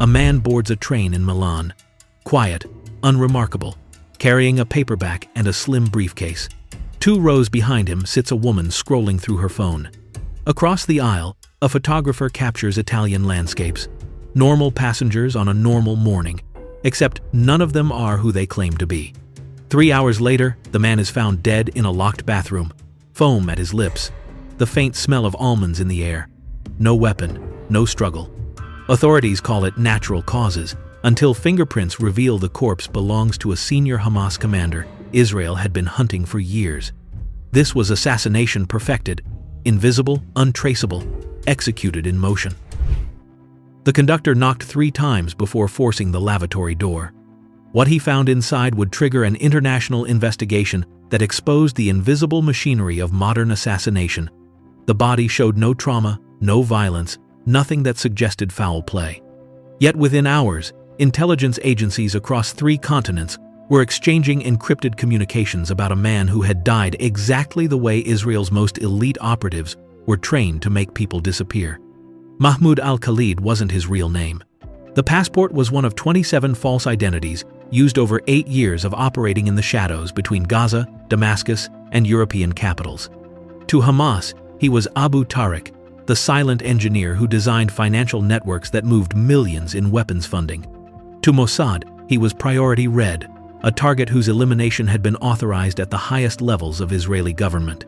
A man boards a train in Milan. Quiet, unremarkable, carrying a paperback and a slim briefcase. 2 rows behind him sits a woman scrolling through her phone. Across the aisle, a photographer captures Italian landscapes. Normal passengers on a normal morning, except none of them are who they claim to be. 3 hours later, the man is found dead in a locked bathroom, foam at his lips, the faint smell of almonds in the air. No weapon, no struggle. Authorities call it natural causes, until fingerprints reveal the corpse belongs to a senior Hamas commander Israel had been hunting for years. This was assassination perfected, invisible, untraceable, executed in motion. The conductor knocked 3 times before forcing the lavatory door. What he found inside would trigger an international investigation that exposed the invisible machinery of modern assassination. The body showed no trauma, no violence, nothing that suggested foul play. Yet within hours, intelligence agencies across 3 continents were exchanging encrypted communications about a man who had died exactly the way Israel's most elite operatives were trained to make people disappear. Mahmoud al-Khalid wasn't his real name. The passport was one of 27 false identities used over 8 years of operating in the shadows between Gaza, Damascus, and European capitals. To Hamas, he was Abu Tariq, the silent engineer who designed financial networks that moved millions in weapons funding. To Mossad, he was Priority Red, a target whose elimination had been authorized at the highest levels of Israeli government.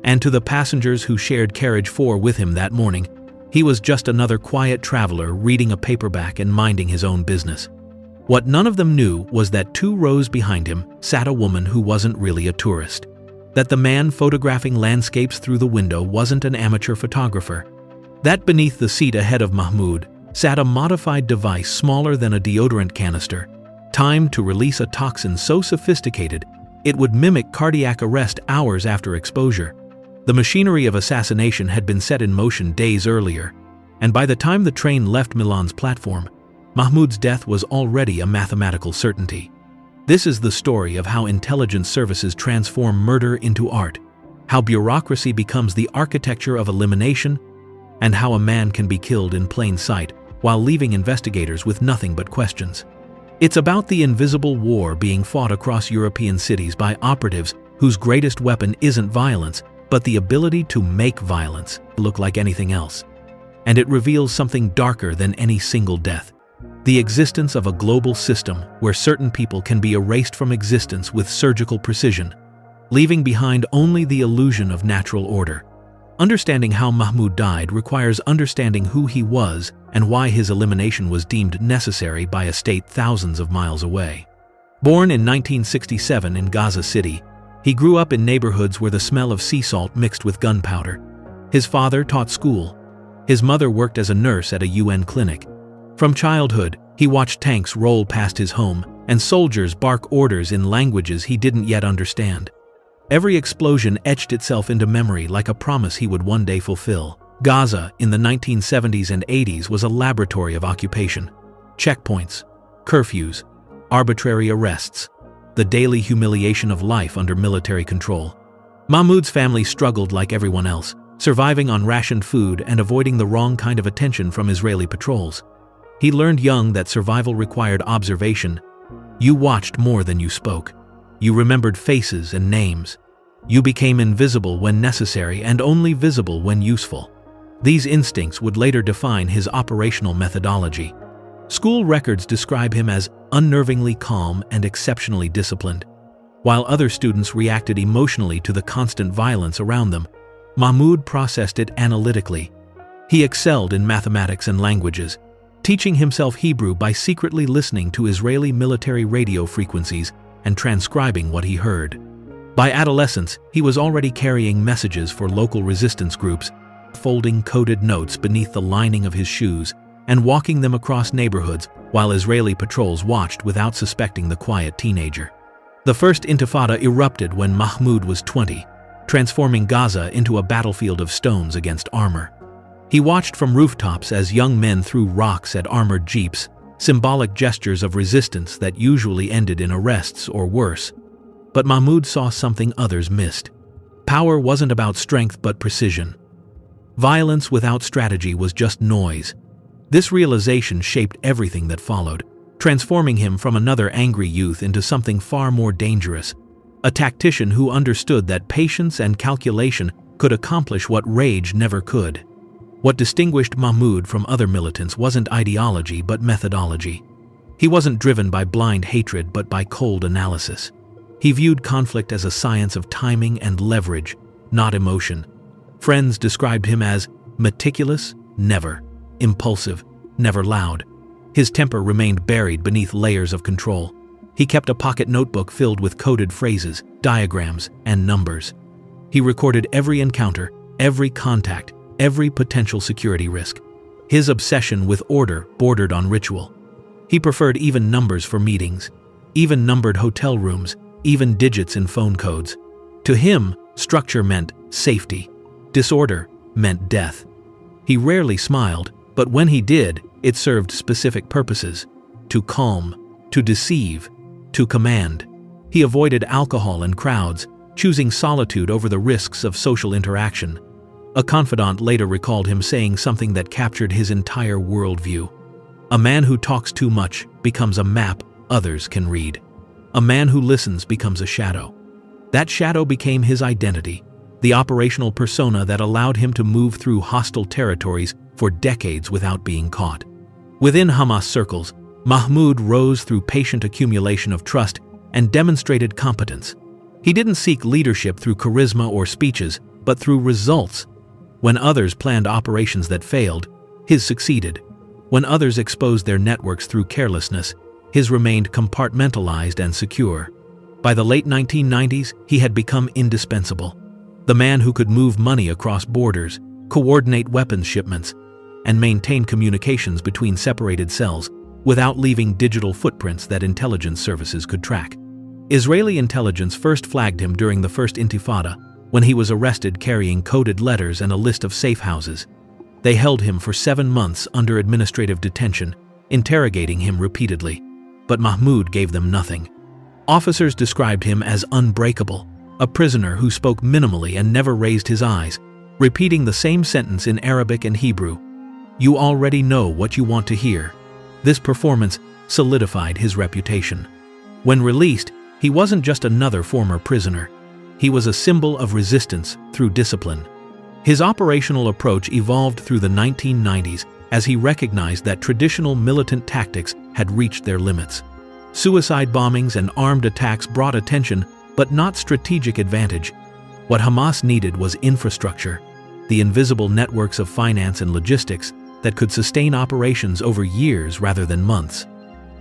And to the passengers who shared carriage 4 with him that morning, he was just another quiet traveler reading a paperback and minding his own business. What none of them knew was that 2 rows behind him sat a woman who wasn't really a tourist. That the man photographing landscapes through the window wasn't an amateur photographer. That beneath the seat ahead of Mahmoud sat a modified device smaller than a deodorant canister, timed to release a toxin so sophisticated it would mimic cardiac arrest hours after exposure. The machinery of assassination had been set in motion days earlier, and by the time the train left Milan's platform, Mahmoud's death was already a mathematical certainty. This is the story of how intelligence services transform murder into art, how bureaucracy becomes the architecture of elimination, and how a man can be killed in plain sight while leaving investigators with nothing but questions. It's about the invisible war being fought across European cities by operatives whose greatest weapon isn't violence, but the ability to make violence look like anything else. And it reveals something darker than any single death: the existence of a global system where certain people can be erased from existence with surgical precision, leaving behind only the illusion of natural order. Understanding how Mahmoud died requires understanding who he was and why his elimination was deemed necessary by a state thousands of miles away. Born in 1967 in Gaza City, he grew up in neighborhoods where the smell of sea salt mixed with gunpowder. His father taught school. His mother worked as a nurse at a UN clinic. From childhood, he watched tanks roll past his home and soldiers bark orders in languages he didn't yet understand. Every explosion etched itself into memory like a promise he would one day fulfill. Gaza in the 1970s and 80s was a laboratory of occupation. Checkpoints, curfews, arbitrary arrests, the daily humiliation of life under military control. Mahmoud's family struggled like everyone else, surviving on rationed food and avoiding the wrong kind of attention from Israeli patrols. He learned young that survival required observation. You watched more than you spoke. You remembered faces and names. You became invisible when necessary and only visible when useful. These instincts would later define his operational methodology. School records describe him as unnervingly calm and exceptionally disciplined. While other students reacted emotionally to the constant violence around them, Mahmoud processed it analytically. He excelled in mathematics and languages, teaching himself Hebrew by secretly listening to Israeli military radio frequencies and transcribing what he heard. By adolescence, he was already carrying messages for local resistance groups, folding coded notes beneath the lining of his shoes and walking them across neighborhoods while Israeli patrols watched without suspecting the quiet teenager. The first intifada erupted when Mahmoud was 20, transforming Gaza into a battlefield of stones against armor. He watched from rooftops as young men threw rocks at armored jeeps, symbolic gestures of resistance that usually ended in arrests or worse. But Mahmoud saw something others missed. Power wasn't about strength but precision. Violence without strategy was just noise. This realization shaped everything that followed, transforming him from another angry youth into something far more dangerous, a tactician who understood that patience and calculation could accomplish what rage never could. What distinguished Mahmoud from other militants wasn't ideology but methodology. He wasn't driven by blind hatred but by cold analysis. He viewed conflict as a science of timing and leverage, not emotion. Friends described him as meticulous, never; impulsive, never loud. His temper remained buried beneath layers of control. He kept a pocket notebook filled with coded phrases, diagrams, and numbers. He recorded every encounter, every contact, every potential security risk. His obsession with order bordered on ritual. He preferred even numbers for meetings, even numbered hotel rooms, even digits in phone codes. To him, structure meant safety. Disorder meant death. He rarely smiled, but when he did, it served specific purposes: to calm, to deceive, to command. He avoided alcohol and crowds, choosing solitude over the risks of social interaction. A confidant later recalled him saying something that captured his entire worldview. "A man who talks too much becomes a map others can read. A man who listens becomes a shadow." That shadow became his identity, the operational persona that allowed him to move through hostile territories for decades without being caught. Within Hamas circles, Mahmoud rose through patient accumulation of trust and demonstrated competence. He didn't seek leadership through charisma or speeches, but through results. When others planned operations that failed, his succeeded. When others exposed their networks through carelessness, his remained compartmentalized and secure. By the late 1990s, he had become indispensable. The man who could move money across borders, coordinate weapons shipments, and maintain communications between separated cells without leaving digital footprints that intelligence services could track. Israeli intelligence first flagged him during the First Intifada, when he was arrested carrying coded letters and a list of safe houses. They held him for 7 months under administrative detention, interrogating him repeatedly. But Mahmoud gave them nothing. Officers described him as unbreakable, a prisoner who spoke minimally and never raised his eyes, repeating the same sentence in Arabic and Hebrew. "You already know what you want to hear." This performance solidified his reputation. When released, he wasn't just another former prisoner. He was a symbol of resistance through discipline. His operational approach evolved through the 1990s as he recognized that traditional militant tactics had reached their limits. Suicide bombings and armed attacks brought attention, but not strategic advantage. What Hamas needed was infrastructure, the invisible networks of finance and logistics that could sustain operations over years rather than months.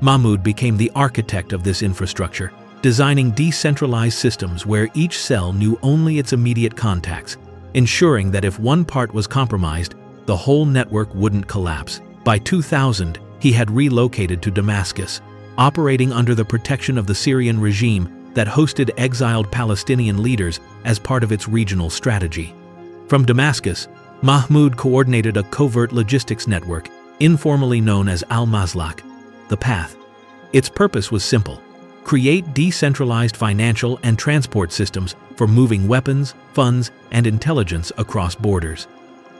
Mahmoud became the architect of this infrastructure, designing decentralized systems where each cell knew only its immediate contacts, ensuring that if one part was compromised, the whole network wouldn't collapse. By 2000, he had relocated to Damascus, operating under the protection of the Syrian regime that hosted exiled Palestinian leaders as part of its regional strategy. From Damascus, Mahmoud coordinated a covert logistics network, informally known as Al-Maslak, the Path. Its purpose was simple: create decentralized financial and transport systems for moving weapons, funds, and intelligence across borders.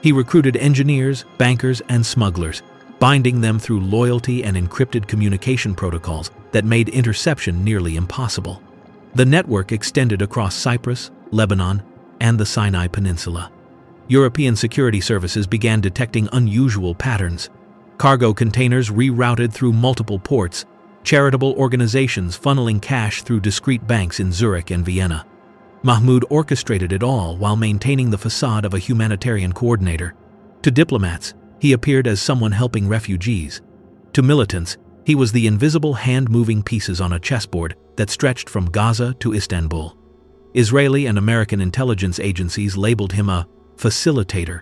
He recruited engineers, bankers, and smugglers, binding them through loyalty and encrypted communication protocols that made interception nearly impossible. The network extended across Cyprus, Lebanon, and the Sinai Peninsula. European security services began detecting unusual patterns. Cargo containers rerouted through multiple ports, charitable organizations funneling cash through discrete banks in Zurich and Vienna. Mahmoud orchestrated it all while maintaining the facade of a humanitarian coordinator. To diplomats, he appeared as someone helping refugees. To militants, he was the invisible hand moving pieces on a chessboard that stretched from Gaza to Istanbul. Israeli and American intelligence agencies labeled him a facilitator,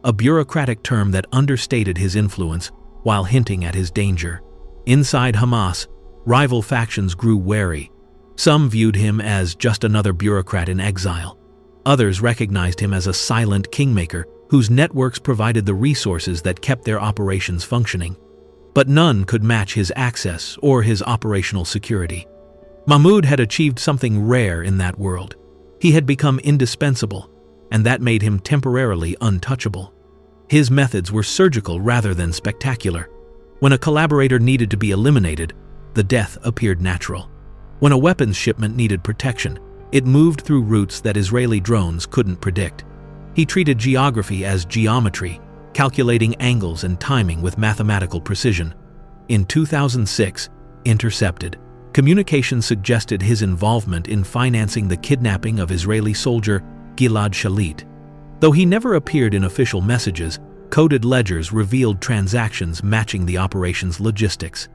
a bureaucratic term that understated his influence while hinting at his danger. Inside Hamas, rival factions grew wary. Some viewed him as just another bureaucrat in exile. Others recognized him as a silent kingmaker whose networks provided the resources that kept their operations functioning. But none could match his access or his operational security. Mahmoud had achieved something rare in that world. He had become indispensable, and that made him temporarily untouchable. His methods were surgical rather than spectacular. When a collaborator needed to be eliminated, the death appeared natural. When a weapons shipment needed protection, it moved through routes that Israeli drones couldn't predict. He treated geography as geometry, calculating angles and timing with mathematical precision. In 2006, intercepted communications suggested his involvement in financing the kidnapping of Israeli soldier Gilad Shalit. Though he never appeared in official messages, coded ledgers revealed transactions matching the operation's logistics.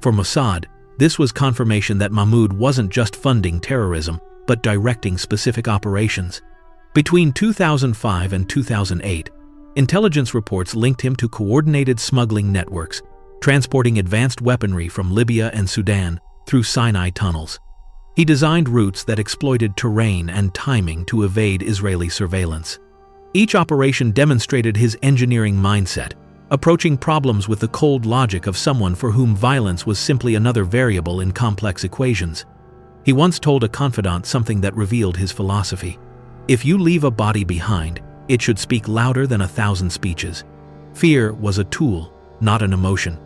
For Mossad, this was confirmation that Mahmoud wasn't just funding terrorism, but directing specific operations. Between 2005 and 2008, intelligence reports linked him to coordinated smuggling networks, transporting advanced weaponry from Libya and Sudan through Sinai tunnels. He designed routes that exploited terrain and timing to evade Israeli surveillance. Each operation demonstrated his engineering mindset, approaching problems with the cold logic of someone for whom violence was simply another variable in complex equations. He once told a confidant something that revealed his philosophy. If you leave a body behind, it should speak louder than 1,000 speeches. Fear was a tool, not an emotion.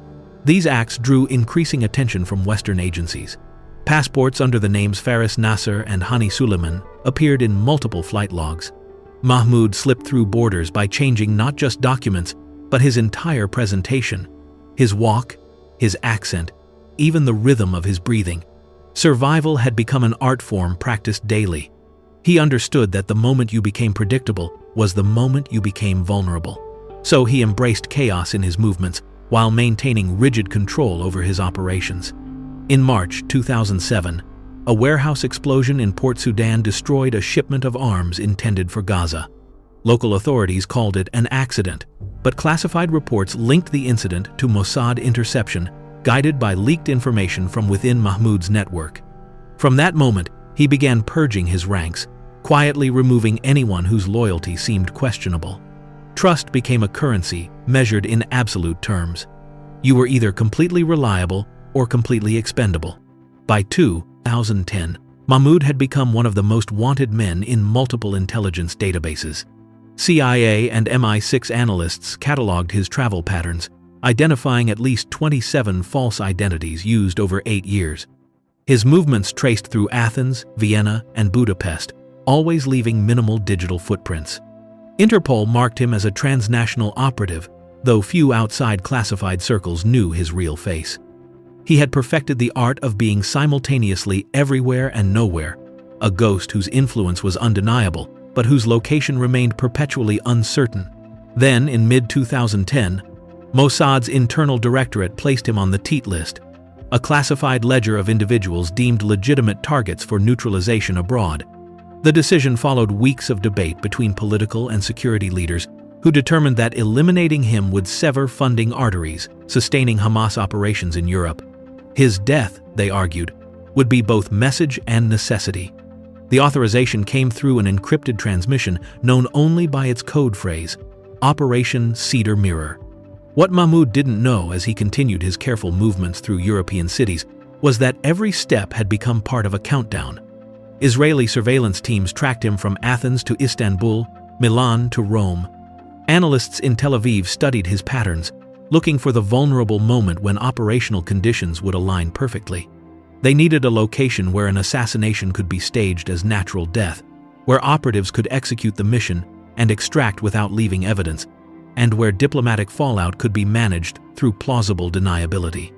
These acts drew increasing attention from Western agencies. Passports under the names Faris Nasser and Hani Suleiman appeared in multiple flight logs. Mahmoud slipped through borders by changing not just documents, but his entire presentation. His walk, his accent, even the rhythm of his breathing. Survival had become an art form practiced daily. He understood that the moment you became predictable was the moment you became vulnerable. So he embraced chaos in his movements while maintaining rigid control over his operations. In March 2007, a warehouse explosion in Port Sudan destroyed a shipment of arms intended for Gaza. Local authorities called it an accident, but classified reports linked the incident to Mossad interception, guided by leaked information from within Mahmoud's network. From that moment, he began purging his ranks, quietly removing anyone whose loyalty seemed questionable. Trust became a currency measured in absolute terms. You were either completely reliable or completely expendable. By 2010, Mahmoud had become one of the most wanted men in multiple intelligence databases. CIA and MI6 analysts cataloged his travel patterns, identifying at least 27 false identities used over 8 years. His movements traced through Athens, Vienna, and Budapest, always leaving minimal digital footprints. Interpol marked him as a transnational operative, though few outside classified circles knew his real face. He had perfected the art of being simultaneously everywhere and nowhere, a ghost whose influence was undeniable, but whose location remained perpetually uncertain. Then, in mid-2010, Mossad's internal directorate placed him on the TEAT list, a classified ledger of individuals deemed legitimate targets for neutralization abroad. The decision followed weeks of debate between political and security leaders who determined that eliminating him would sever funding arteries, sustaining Hamas operations in Europe. His death, they argued, would be both message and necessity. The authorization came through an encrypted transmission known only by its code phrase, Operation Cedar Mirror. What Mahmoud didn't know as he continued his careful movements through European cities was that every step had become part of a countdown. Israeli surveillance teams tracked him from Athens to Istanbul, Milan to Rome. Analysts in Tel Aviv studied his patterns, looking for the vulnerable moment when operational conditions would align perfectly. They needed a location where an assassination could be staged as natural death, where operatives could execute the mission and extract without leaving evidence, and where diplomatic fallout could be managed through plausible deniability.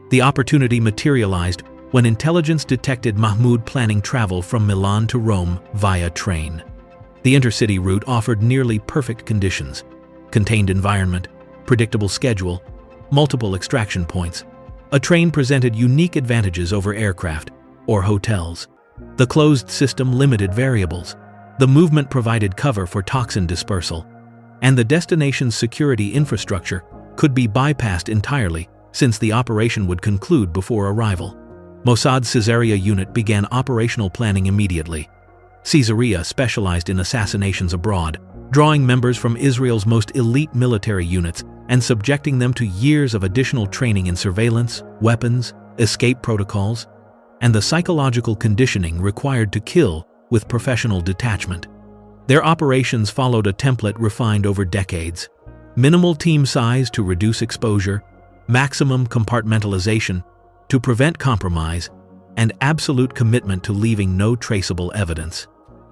The opportunity materialized when intelligence detected Mahmoud planning travel from Milan to Rome via train. The intercity route offered nearly perfect conditions: contained environment, predictable schedule, multiple extraction points. A train presented unique advantages over aircraft or hotels. The closed system limited variables. The movement provided cover for toxin dispersal. And the destination's security infrastructure could be bypassed entirely since the operation would conclude before arrival. Mossad's Caesarea unit began operational planning immediately. Caesarea specialized in assassinations abroad, drawing members from Israel's most elite military units and subjecting them to years of additional training in surveillance, weapons, escape protocols, and the psychological conditioning required to kill with professional detachment. Their operations followed a template refined over decades: Minimal team size to reduce exposure, maximum compartmentalization to prevent compromise, and absolute commitment to leaving no traceable evidence.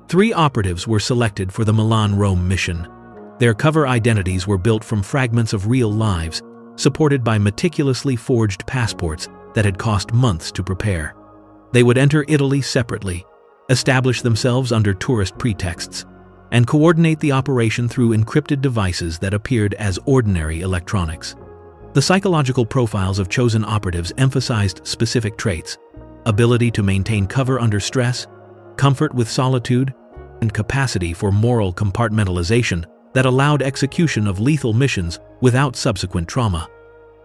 3 operatives were selected for the Milan-Rome mission. Their cover identities were built from fragments of real lives, supported by meticulously forged passports that had cost months to prepare. They would enter Italy separately, establish themselves under tourist pretexts, and coordinate the operation through encrypted devices that appeared as ordinary electronics. The psychological profiles of chosen operatives emphasized specific traits: ability to maintain cover under stress, comfort with solitude, and capacity for moral compartmentalization that allowed execution of lethal missions without subsequent trauma.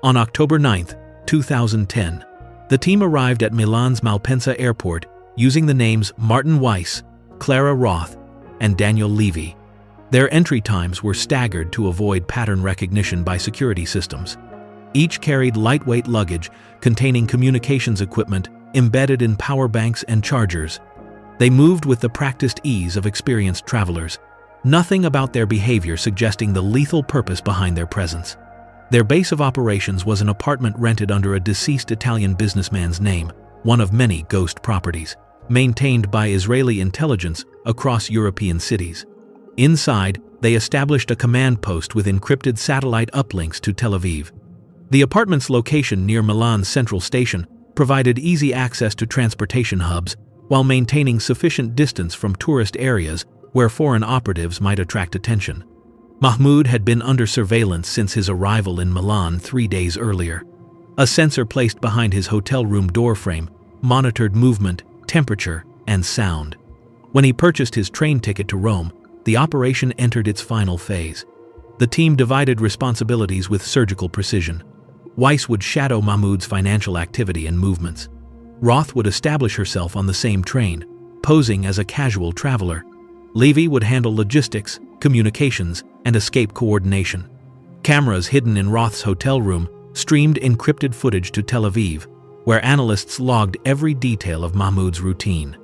On October 9, 2010, the team arrived at Milan's Malpensa airport using the names Martin Weiss, Clara Roth, and Daniel Levy. Their entry times were staggered to avoid pattern recognition by security systems. Each carried lightweight luggage containing communications equipment embedded in power banks and chargers. They moved with the practiced ease of experienced travelers, nothing about their behavior suggesting the lethal purpose behind their presence. Their base of operations was an apartment rented under a deceased Italian businessman's name, one of many ghost properties, maintained by Israeli intelligence across European cities. Inside, they established a command post with encrypted satellite uplinks to Tel Aviv. The apartment's location near Milan's central station provided easy access to transportation hubs while maintaining sufficient distance from tourist areas where foreign operatives might attract attention. Mahmoud had been under surveillance since his arrival in Milan 3 days earlier. A sensor placed behind his hotel room doorframe monitored movement, temperature, and sound. When he purchased his train ticket to Rome, the operation entered its final phase. The team divided responsibilities with surgical precision. Weiss would shadow Mahmoud's financial activity and movements. Roth would establish herself on the same train, posing as a casual traveler. Levy would handle logistics, communications, and escape coordination. Cameras hidden in Roth's hotel room streamed encrypted footage to Tel Aviv, where analysts logged every detail of Mahmoud's routine.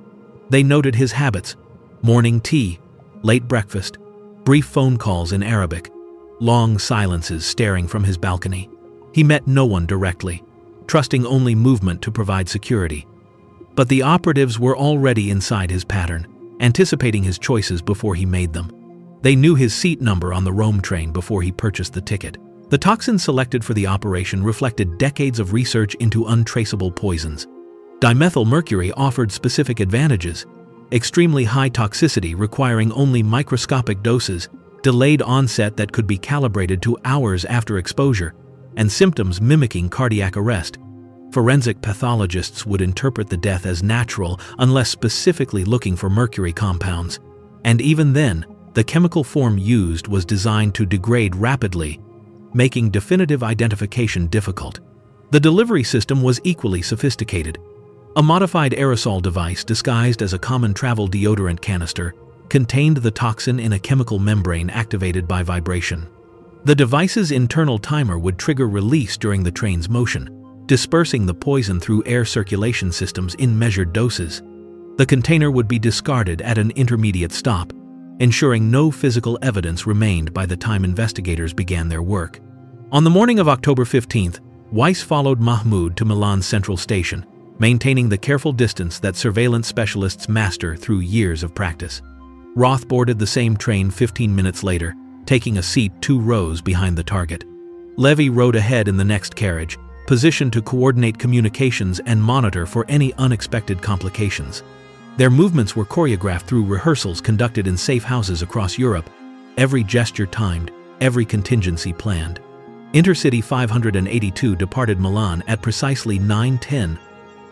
They noted his habits: morning tea, late breakfast, brief phone calls in Arabic, long silences staring from his balcony. He met no one directly, trusting only movement to provide security. But the operatives were already inside his pattern, anticipating his choices before he made them. They knew his seat number on the Rome train before he purchased the ticket. The toxin selected for the operation reflected decades of research into untraceable poisons. Dimethylmercury offered specific advantages: extremely high toxicity requiring only microscopic doses, delayed onset that could be calibrated to hours after exposure, and symptoms mimicking cardiac arrest. Forensic pathologists would interpret the death as natural unless specifically looking for mercury compounds. And even then, the chemical form used was designed to degrade rapidly, making definitive identification difficult. The delivery system was equally sophisticated. A modified aerosol device disguised as a common travel deodorant canister contained the toxin in a chemical membrane activated by vibration. The device's internal timer would trigger release during the train's motion, dispersing the poison through air circulation systems in measured doses. The container would be discarded at an intermediate stop, ensuring no physical evidence remained by the time investigators began their work. On the morning of October 15th, Weiss followed Mahmoud to Milan's central station, maintaining the careful distance that surveillance specialists master through years of practice. Roth boarded the same train 15 minutes later, taking a seat 2 rows behind the target. Levy rode ahead in the next carriage, positioned to coordinate communications and monitor for any unexpected complications. Their movements were choreographed through rehearsals conducted in safe houses across Europe, every gesture timed, every contingency planned. Intercity 582 departed Milan at precisely 9:10.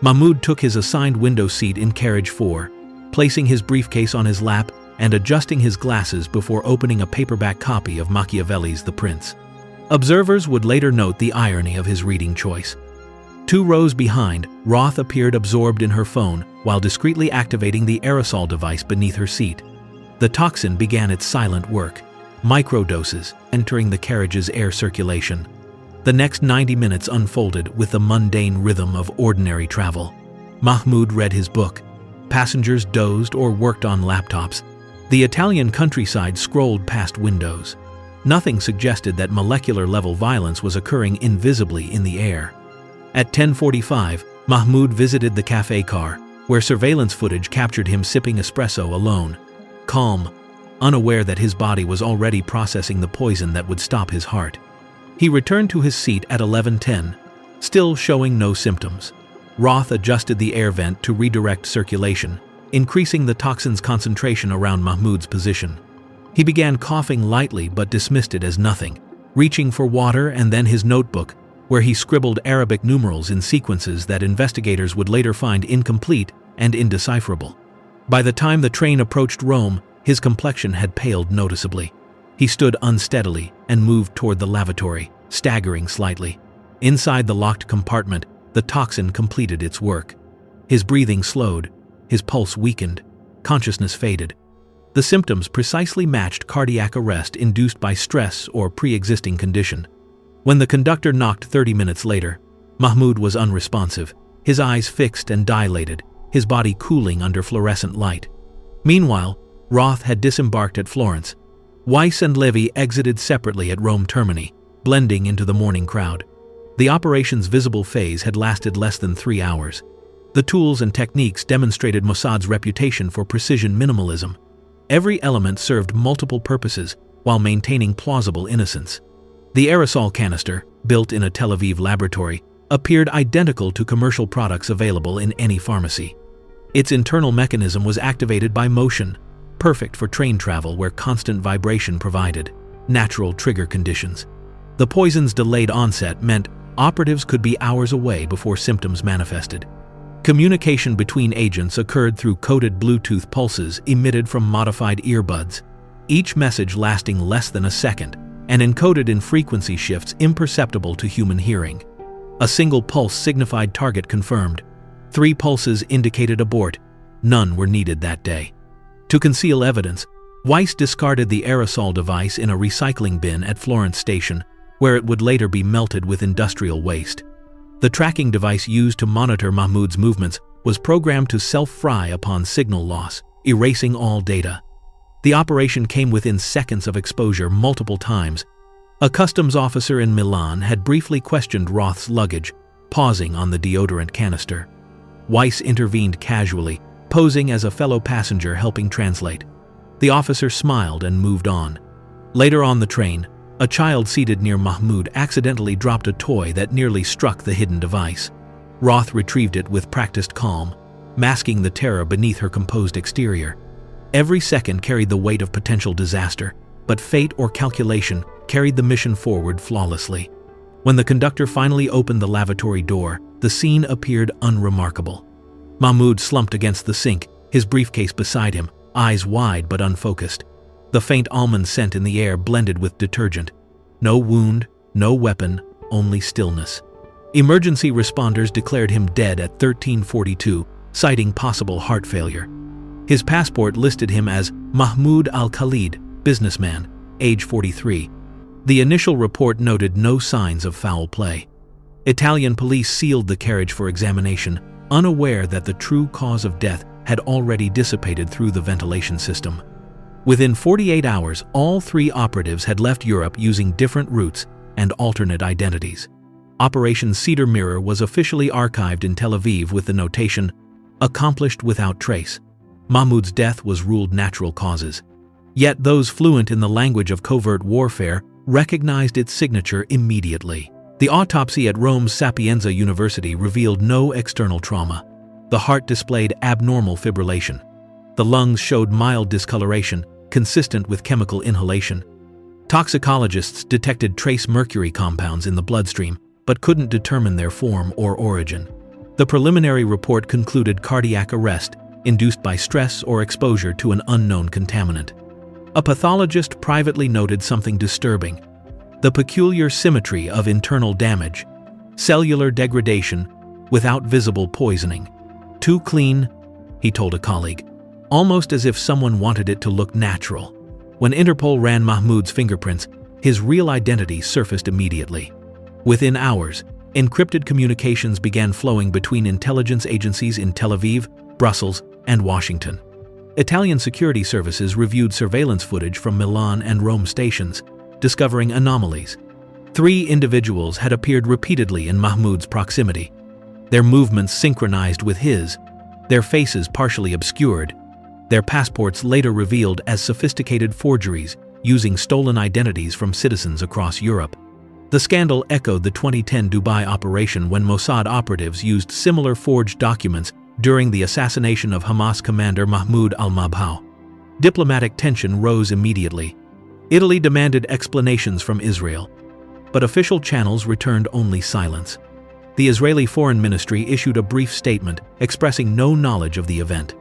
Mahmoud took his assigned window seat in carriage 4, placing his briefcase on his lap and adjusting his glasses before opening a paperback copy of Machiavelli's The Prince. Observers would later note the irony of his reading choice. 2 rows behind, Roth appeared absorbed in her phone while discreetly activating the aerosol device beneath her seat. The toxin began its silent work, microdoses entering the carriage's air circulation. The next 90 minutes unfolded with the mundane rhythm of ordinary travel. Mahmoud read his book. Passengers dozed or worked on laptops. The Italian countryside scrolled past windows. Nothing suggested that molecular-level violence was occurring invisibly in the air. At 10:45, Mahmoud visited the cafe car, where surveillance footage captured him sipping espresso alone, calm, unaware that his body was already processing the poison that would stop his heart. He returned to his seat at 11:10, still showing no symptoms. Roth adjusted the air vent to redirect circulation, increasing the toxin's concentration around Mahmoud's position. He began coughing lightly but dismissed it as nothing, reaching for water and then his notebook, where he scribbled Arabic numerals in sequences that investigators would later find incomplete and indecipherable. By the time the train approached Rome, his complexion had paled noticeably. He stood unsteadily and moved toward the lavatory, staggering slightly. Inside the locked compartment, the toxin completed its work. His breathing slowed, his pulse weakened, consciousness faded. The symptoms precisely matched cardiac arrest induced by stress or pre-existing condition. When the conductor knocked 30 minutes later, Mahmoud was unresponsive, his eyes fixed and dilated, his body cooling under fluorescent light. Meanwhile, Roth had disembarked at Florence. Weiss and Levy exited separately at Rome Termini, blending into the morning crowd. The operation's visible phase had lasted less than 3 hours. The tools and techniques demonstrated Mossad's reputation for precision minimalism. Every element served multiple purposes while maintaining plausible innocence. The aerosol canister, built in a Tel Aviv laboratory, appeared identical to commercial products available in any pharmacy. Its internal mechanism was activated by motion, perfect for train travel where constant vibration provided natural trigger conditions. The poison's delayed onset meant operatives could be hours away before symptoms manifested. Communication between agents occurred through coded Bluetooth pulses emitted from modified earbuds, each message lasting less than a second and encoded in frequency shifts imperceptible to human hearing. A single pulse signified target confirmed. 3 pulses indicated abort. None were needed that day. To conceal evidence, Weiss discarded the aerosol device in a recycling bin at Florence Station, where it would later be melted with industrial waste. The tracking device used to monitor Mahmoud's movements was programmed to self-fry upon signal loss, erasing all data. The operation came within seconds of exposure multiple times. A customs officer in Milan had briefly questioned Roth's luggage, pausing on the deodorant canister. Weiss intervened casually, posing as a fellow passenger helping translate. The officer smiled and moved on. Later on the train, a child seated near Mahmoud accidentally dropped a toy that nearly struck the hidden device. Roth retrieved it with practiced calm, masking the terror beneath her composed exterior. Every second carried the weight of potential disaster, but fate or calculation carried the mission forward flawlessly. When the conductor finally opened the lavatory door, the scene appeared unremarkable. Mahmoud slumped against the sink, his briefcase beside him, eyes wide but unfocused. The faint almond scent in the air blended with detergent. No wound, no weapon, only stillness. Emergency responders declared him dead at 13:42, citing possible heart failure. His passport listed him as Mahmoud al-Khalid, businessman, age 43. The initial report noted no signs of foul play. Italian police sealed the carriage for examination, unaware that the true cause of death had already dissipated through the ventilation system. Within 48 hours, all 3 operatives had left Europe using different routes and alternate identities. Operation Cedar Mirror was officially archived in Tel Aviv with the notation, "Accomplished without trace." Mahmoud's death was ruled natural causes. Yet those fluent in the language of covert warfare recognized its signature immediately. The autopsy at Rome's Sapienza University revealed no external trauma. The heart displayed abnormal fibrillation. The lungs showed mild discoloration, consistent with chemical inhalation. Toxicologists detected trace mercury compounds in the bloodstream, but couldn't determine their form or origin. The preliminary report concluded cardiac arrest, induced by stress or exposure to an unknown contaminant. A pathologist privately noted something disturbing: the peculiar symmetry of internal damage, cellular degradation, without visible poisoning. "Too clean," he told a colleague, almost as if someone wanted it to look natural. When Interpol ran Mahmoud's fingerprints, his real identity surfaced immediately. Within hours, encrypted communications began flowing between intelligence agencies in Tel Aviv, Brussels, and Washington. Italian security services reviewed surveillance footage from Milan and Rome stations, discovering anomalies. 3 individuals had appeared repeatedly in Mahmoud's proximity, their movements synchronized with his, their faces partially obscured, their passports later revealed as sophisticated forgeries using stolen identities from citizens across Europe. The scandal echoed the 2010 Dubai operation when Mossad operatives used similar forged documents during the assassination of Hamas commander Mahmoud al-Mabhouh. Diplomatic tension rose immediately. Italy demanded explanations from Israel, but official channels returned only silence. The Israeli Foreign Ministry issued a brief statement expressing no knowledge of the event.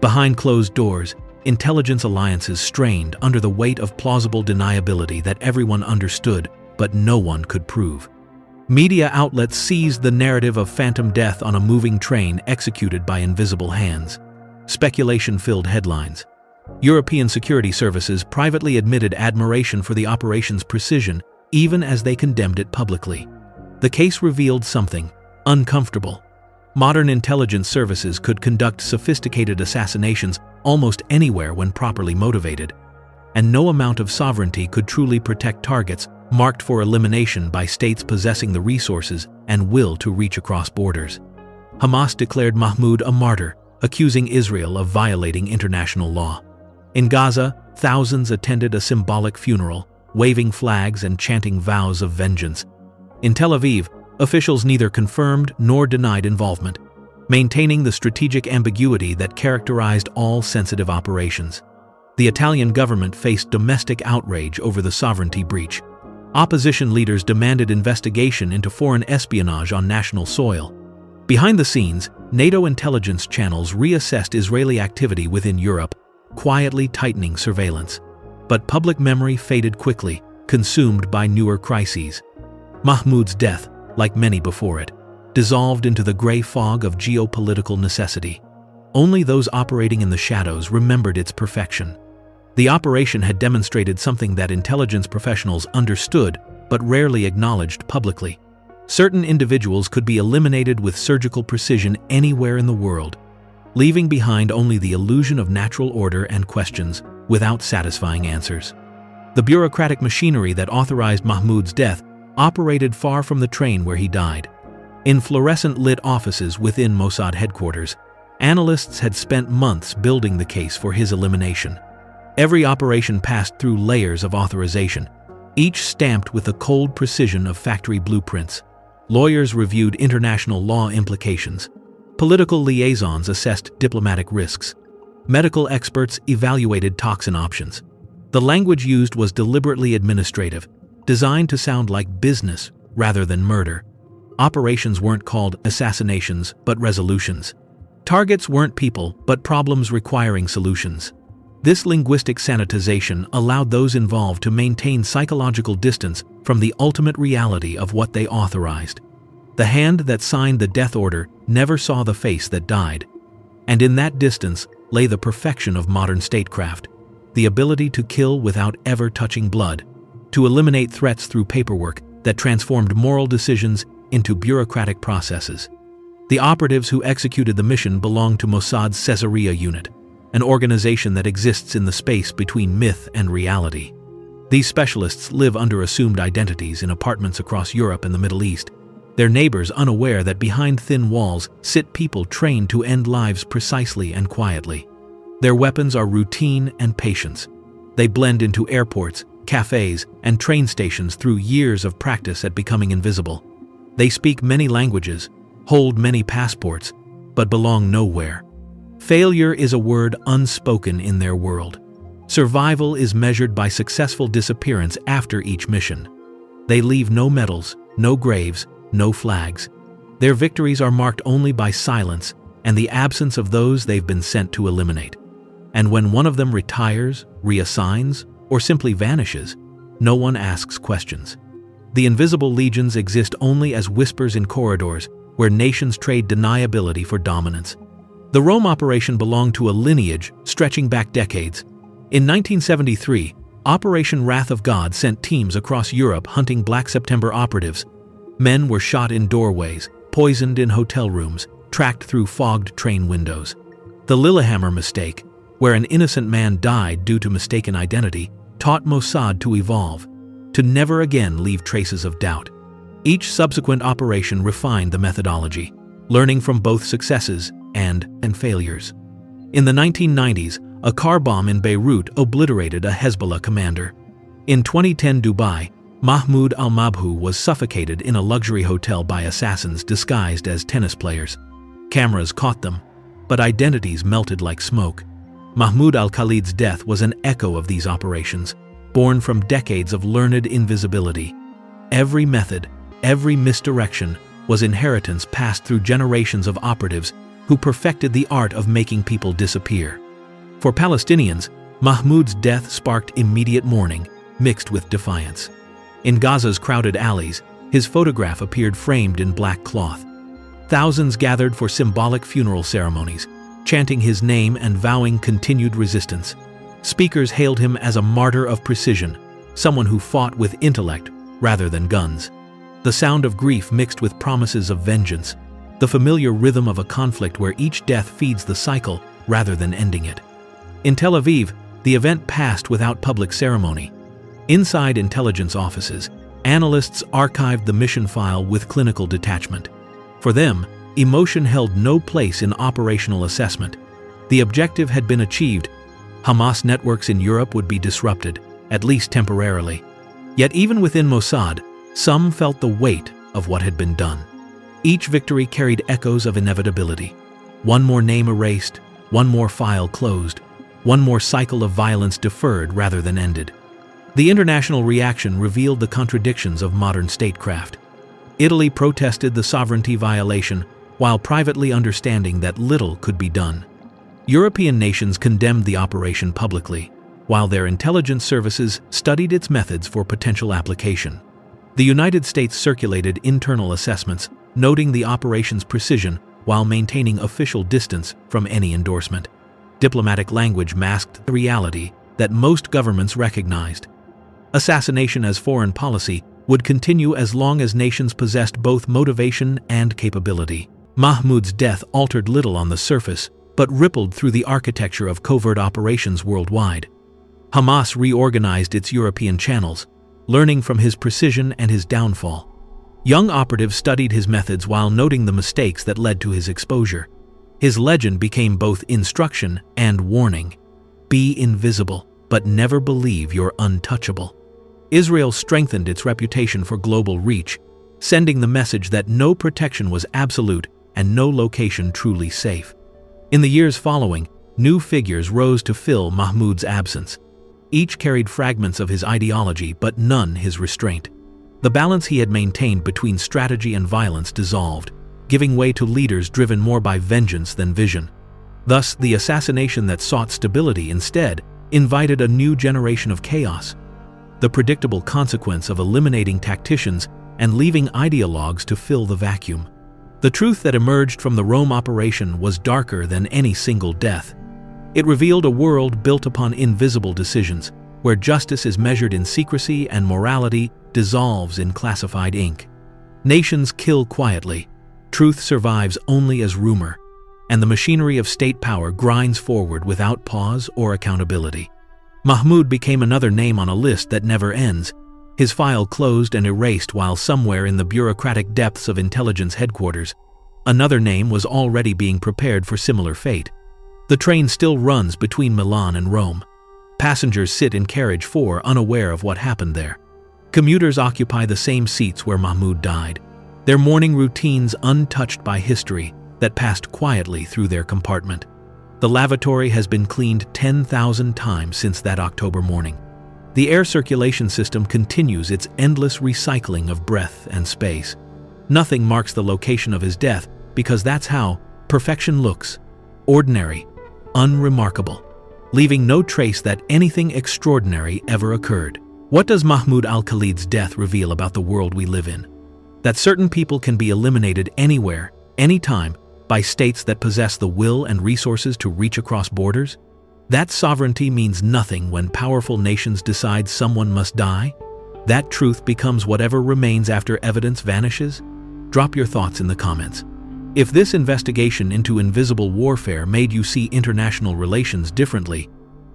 Behind closed doors, intelligence alliances strained under the weight of plausible deniability that everyone understood, but no one could prove. Media outlets seized the narrative of phantom death on a moving train executed by invisible hands. Speculation filled headlines. European security services privately admitted admiration for the operation's precision, even as they condemned it publicly. The case revealed something uncomfortable. Modern intelligence services could conduct sophisticated assassinations almost anywhere when properly motivated, and no amount of sovereignty could truly protect targets marked for elimination by states possessing the resources and will to reach across borders. Hamas declared Mahmoud a martyr, accusing Israel of violating international law. In Gaza, thousands attended a symbolic funeral, waving flags and chanting vows of vengeance. In Tel Aviv, officials neither confirmed nor denied involvement, maintaining the strategic ambiguity that characterized all sensitive operations. The Italian government faced domestic outrage over the sovereignty breach. Opposition leaders demanded investigation into foreign espionage on national soil. Behind the scenes, NATO intelligence channels reassessed Israeli activity within Europe, quietly tightening surveillance. But public memory faded quickly, consumed by newer crises. Mahmoud's death, like many before it, dissolved into the gray fog of geopolitical necessity. Only those operating in the shadows remembered its perfection. The operation had demonstrated something that intelligence professionals understood but rarely acknowledged publicly. Certain individuals could be eliminated with surgical precision anywhere in the world, leaving behind only the illusion of natural order and questions without satisfying answers. The bureaucratic machinery that authorized Mahmoud's death operated far from the train where he died. In fluorescent-lit offices within Mossad headquarters, analysts had spent months building the case for his elimination. Every operation passed through layers of authorization, each stamped with the cold precision of factory blueprints. Lawyers reviewed international law implications. Political liaisons assessed diplomatic risks. Medical experts evaluated toxin options. The language used was deliberately administrative, designed to sound like business rather than murder. Operations weren't called assassinations, but resolutions. Targets weren't people, but problems requiring solutions. This linguistic sanitization allowed those involved to maintain psychological distance from the ultimate reality of what they authorized. The hand that signed the death order never saw the face that died. And in that distance lay the perfection of modern statecraft, the ability to kill without ever touching blood, to eliminate threats through paperwork that transformed moral decisions into bureaucratic processes. The operatives who executed the mission belonged to Mossad's Caesarea unit, an organization that exists in the space between myth and reality. These specialists live under assumed identities in apartments across Europe and the Middle East, their neighbors unaware that behind thin walls sit people trained to end lives precisely and quietly. Their weapons are routine and patience. They blend into airports, cafes, and train stations through years of practice at becoming invisible. They speak many languages, hold many passports, but belong nowhere. Failure is a word unspoken in their world. Survival is measured by successful disappearance after each mission. They leave no medals, no graves, no flags. Their victories are marked only by silence and the absence of those they've been sent to eliminate. And when one of them retires, reassigns, or simply vanishes, no one asks questions. The invisible legions exist only as whispers in corridors where nations trade deniability for dominance. The Rome operation belonged to a lineage stretching back decades. In 1973, Operation Wrath of God sent teams across Europe hunting Black September operatives. Men were shot in doorways, poisoned in hotel rooms, tracked through fogged train windows. The Lillehammer mistake, where an innocent man died due to mistaken identity, taught Mossad to evolve. to never again leave traces of doubt. Each subsequent operation refined the methodology, learning from both successes and failures. In the 1990s, a car bomb in Beirut obliterated a Hezbollah commander. In 2010 Dubai, Mahmoud al-Mabhouh was suffocated in a luxury hotel by assassins disguised as tennis players. Cameras caught them, but identities melted like smoke. Mahmoud al-Khalid's death was an echo of these operations, born from decades of learned invisibility. Every method, every misdirection, was inheritance passed through generations of operatives who perfected the art of making people disappear. For Palestinians, Mahmoud's death sparked immediate mourning, mixed with defiance. In Gaza's crowded alleys, his photograph appeared framed in black cloth. Thousands gathered for symbolic funeral ceremonies, chanting his name and vowing continued resistance. Speakers hailed him as a martyr of precision, someone who fought with intellect rather than guns. The sound of grief mixed with promises of vengeance, the familiar rhythm of a conflict where each death feeds the cycle rather than ending it. In Tel Aviv, the event passed without public ceremony. Inside intelligence offices, analysts archived the mission file with clinical detachment. For them, emotion held no place in operational assessment. The objective had been achieved. Hamas networks in Europe would be disrupted, at least temporarily. Yet even within Mossad, some felt the weight of what had been done. Each victory carried echoes of inevitability. One more name erased, one more file closed, one more cycle of violence deferred rather than ended. The international reaction revealed the contradictions of modern statecraft. Italy protested the sovereignty violation while privately understanding that little could be done. European nations condemned the operation publicly, while their intelligence services studied its methods for potential application. The United States circulated internal assessments, noting the operation's precision while maintaining official distance from any endorsement. Diplomatic language masked the reality that most governments recognized. Assassination as foreign policy would continue as long as nations possessed both motivation and capability. Mahmoud's death altered little on the surface, but rippled through the architecture of covert operations worldwide. Hamas reorganized its European channels, learning from his precision and his downfall. Young operatives studied his methods while noting the mistakes that led to his exposure. His legend became both instruction and warning. Be invisible, but never believe you're untouchable. Israel strengthened its reputation for global reach, sending the message that no protection was absolute and no location truly safe. In the years following, new figures rose to fill Mahmoud's absence. Each carried fragments of his ideology, but none his restraint. The balance he had maintained between strategy and violence dissolved, giving way to leaders driven more by vengeance than vision. Thus, the assassination that sought stability instead invited a new generation of chaos, the predictable consequence of eliminating tacticians and leaving ideologues to fill the vacuum. The truth that emerged from the Rome operation was darker than any single death. It revealed a world built upon invisible decisions, where justice is measured in secrecy and morality dissolves in classified ink. Nations kill quietly, truth survives only as rumor, and the machinery of state power grinds forward without pause or accountability. Mahmoud became another name on a list that never ends, his file closed and erased while somewhere in the bureaucratic depths of intelligence headquarters, another name was already being prepared for similar fate. The train still runs between Milan and Rome. Passengers sit in carriage 4 unaware of what happened there. Commuters occupy the same seats where Mahmoud died, their morning routines untouched by history that passed quietly through their compartment. The lavatory has been cleaned 10,000 times since that October morning. The air circulation system continues its endless recycling of breath and space. Nothing marks the location of his death because that's how perfection looks: ordinary, unremarkable, leaving no trace that anything extraordinary ever occurred. What does Mahmoud al-Khalid's death reveal about the world we live in? That certain people can be eliminated anywhere, anytime, by states that possess the will and resources to reach across borders? That sovereignty means nothing when powerful nations decide someone must die? That truth becomes whatever remains after evidence vanishes? Drop your thoughts in the comments. If this investigation into invisible warfare made you see international relations differently,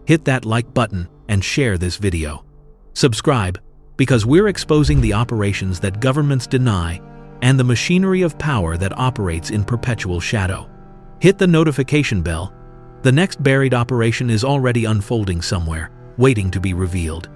hit that like button and share this video. Subscribe, because we're exposing the operations that governments deny and the machinery of power that operates in perpetual shadow. Hit the notification bell. The next buried operation is already unfolding somewhere, waiting to be revealed.